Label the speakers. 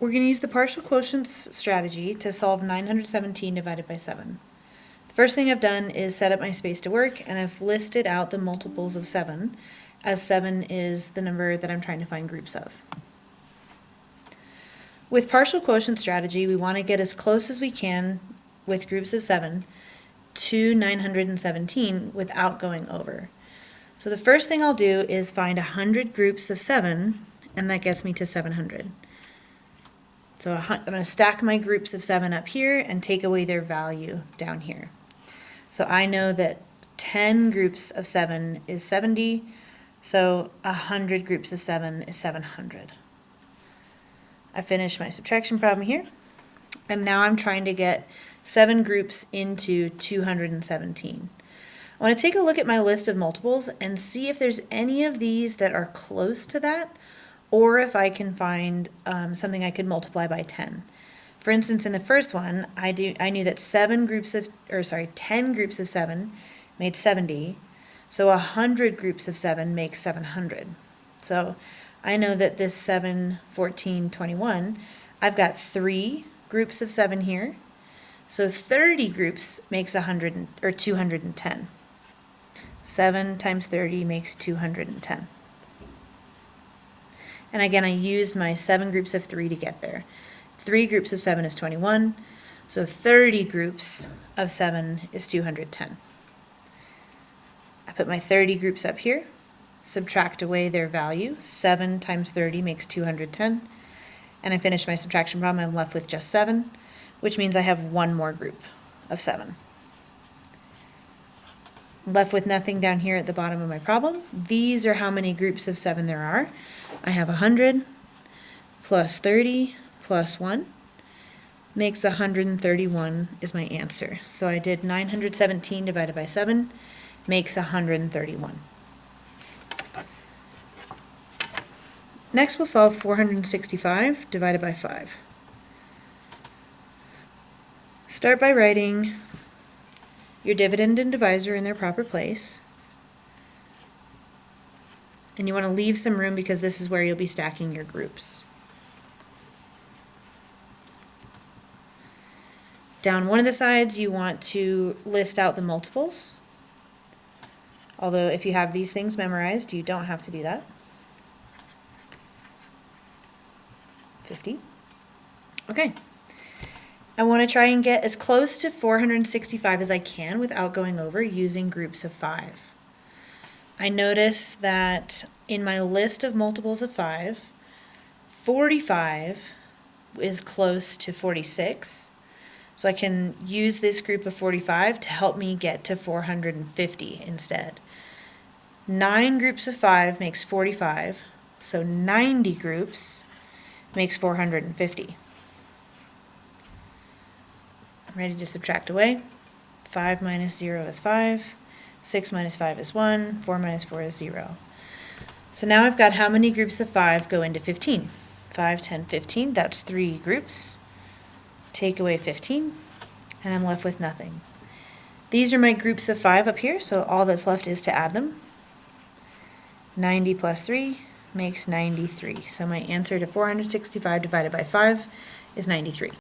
Speaker 1: We're going to use the partial quotients strategy to solve 917 divided by 7. The first thing I've done is set up my space to work, and I've listed out the multiples of 7, as 7 is the number that I'm trying to find groups of. With partial quotient strategy, we want to get as close as we can with groups of 7 to 917 without going over. So the first thing I'll do is find 100 groups of 7, and that gets me to 700. So I'm going to stack my groups of 7 up here and take away their value down here. So I know that 10 groups of 7 is 70, so 100 groups of 7 is 700. I finished my subtraction problem here, and now I'm trying to get 7 groups into 217. I want to take a look at my list of multiples and see if there's any of these that are close to that, or if I can find something I could multiply by 10. For instance, in the first one, I knew that 10 groups of 7 made 70, so 100 groups of 7 make 700. So I know that this 7, 14, 21, I've got 3 groups of 7 here, so 30 groups makes 210. 7 times 30 makes 210. And again, I used my 7 groups of 3 to get there. 3 groups of 7 is 21, so 30 groups of 7 is 210. I put my 30 groups up here, subtract away their value. 7 times 30 makes 210, and I finish my subtraction problem. I'm left with just 7, which means I have one more group of 7. Left with nothing down here at the bottom of my problem. These are how many groups of 7 there are. I have 100 plus 30 plus 1 makes 131 is my answer. So I did 917 divided by 7 makes 131. Next we'll solve 465 divided by 5. Start by writing your dividend and divisor in their proper place. And you want to leave some room because this is where you'll be stacking your groups. Down one of the sides, you want to list out the multiples. Although if you have these things memorized, you don't have to do that. 50. Okay. I want to try and get as close to 465 as I can without going over using groups of 5. I notice that in my list of multiples of 5, 45 is close to 46. So I can use this group of 45 to help me get to 450 instead. 9 groups of 5 makes 45, so 90 groups makes 450. I'm ready to subtract away. 5 minus 0 is 5. 6 minus 5 is 1. 4 minus 4 is 0. So now I've got how many groups of 5 go into 15? 5, 10, 15. That's 3 groups. Take away 15, and I'm left with nothing. These are my groups of 5 up here, so all that's left is to add them. 90 plus 3 makes 93. So my answer to 465 divided by 5 is 93.